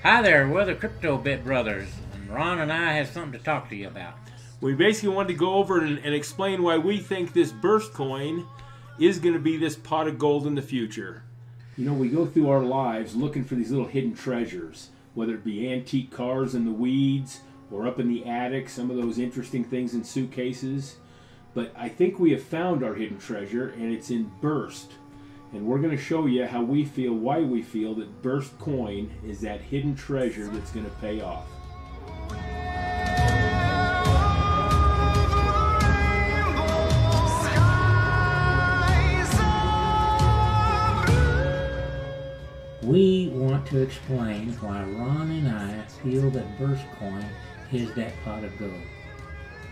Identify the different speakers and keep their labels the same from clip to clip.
Speaker 1: Hi there, we're the Crypto Bit Brothers, and Ron and I have something to talk to you about.
Speaker 2: We basically wanted to go over and explain why we think this Burst coin is going to be this pot of gold in the future. You know, we go through our lives looking for these little hidden treasures, whether it be antique cars in the weeds or up in the attic, some of those interesting things in suitcases. But I think we have found our hidden treasure, and it's in Burst. And we're going to show you how we feel, why we feel that Burst coin is that hidden treasure that's going to pay off.
Speaker 1: We want to explain why Ron and I feel that Burst coin is that pot of gold.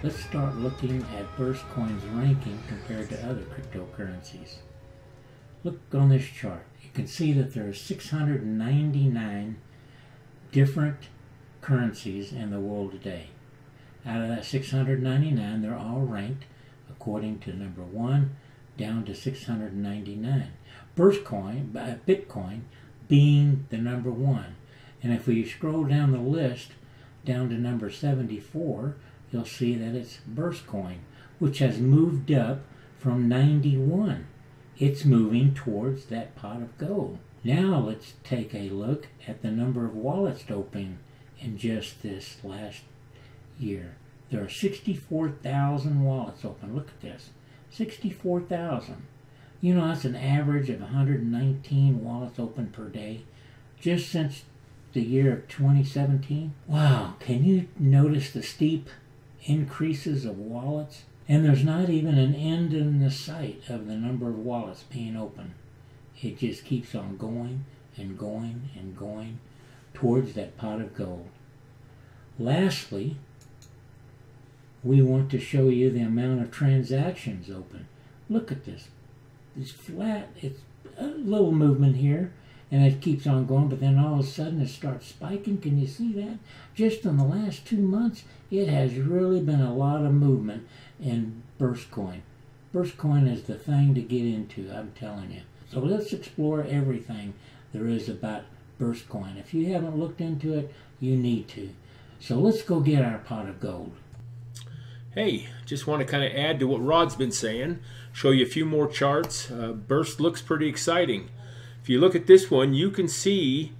Speaker 1: Let's start looking at Burst coin's ranking compared to other cryptocurrencies. Look on this chart. You can see that there are 699 different currencies in the world today. Out of that 699, they're all ranked according to number 1 down to 699. Bitcoin being the number 1. And if we scroll down the list down to number 74, you'll see that it's Burst coin, which has moved up from 91. It's moving towards that pot of gold. Now let's take a look at the number of wallets open in just this last year. There are 64,000 wallets open. Look at this. 64,000. You know, that's an average of 119 wallets open per day just since the year of 2017. Wow, can you notice the steep increases of wallets? And there's not even an end in the sight of the number of wallets being open. It just keeps on going and going and going towards that pot of gold. Lastly, we want to show you the amount of transactions open. Look at this. It's flat. It's a little movement here, and it keeps on going, but then all of a sudden it starts spiking. Can you see that? Just in the last 2 months, it has really been a lot of movement in Burst coin. Burst coin is the thing to get into, I'm telling you. So let's explore everything there is about Burst coin. If you haven't looked into it, you need to. So let's go get our pot of gold.
Speaker 2: Hey, just want to kind of add to what Rod's been saying, show you a few more charts. Burst looks pretty exciting. If you look at this one, you can see,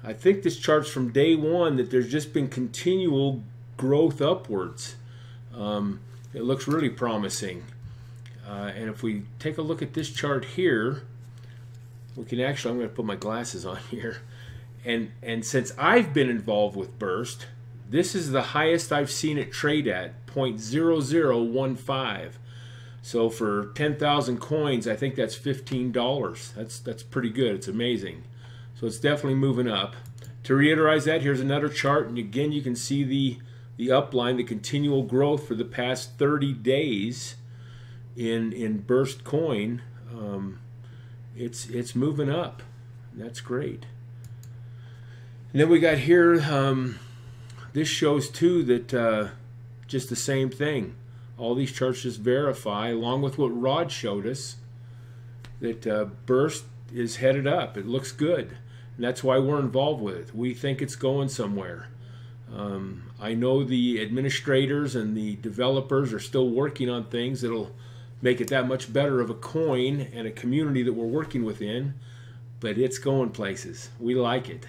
Speaker 2: I think this chart's from day one, that there's just been continual growth upwards. It looks really promising. And if we take a look at this chart here, we can actually, I'm going to put my glasses on here. And since I've been involved with Burst, this is the highest I've seen it trade at, 0.0015. So for 10,000 coins, I think that's $15. That's pretty good. It's amazing. So it's definitely moving up. To reiterate that, here's another chart, and again you can see the upline, the continual growth for the past 30 days in Burst coin. It's moving up. That's great. And then we got here, this shows too that just the same thing. All these charts just verify, along with what Rod showed us, that Burst is headed up. It looks good. And that's why we're involved with it. We think it's going somewhere. I know the administrators and the developers are still working on things that'll make it that much better of a coin and a community that we're working within, but it's going places. We like it.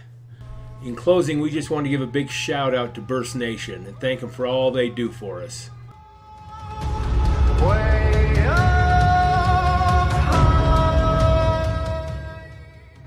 Speaker 2: In closing, we just want to give a big shout out to Burst Nation and thank them for all they do for us.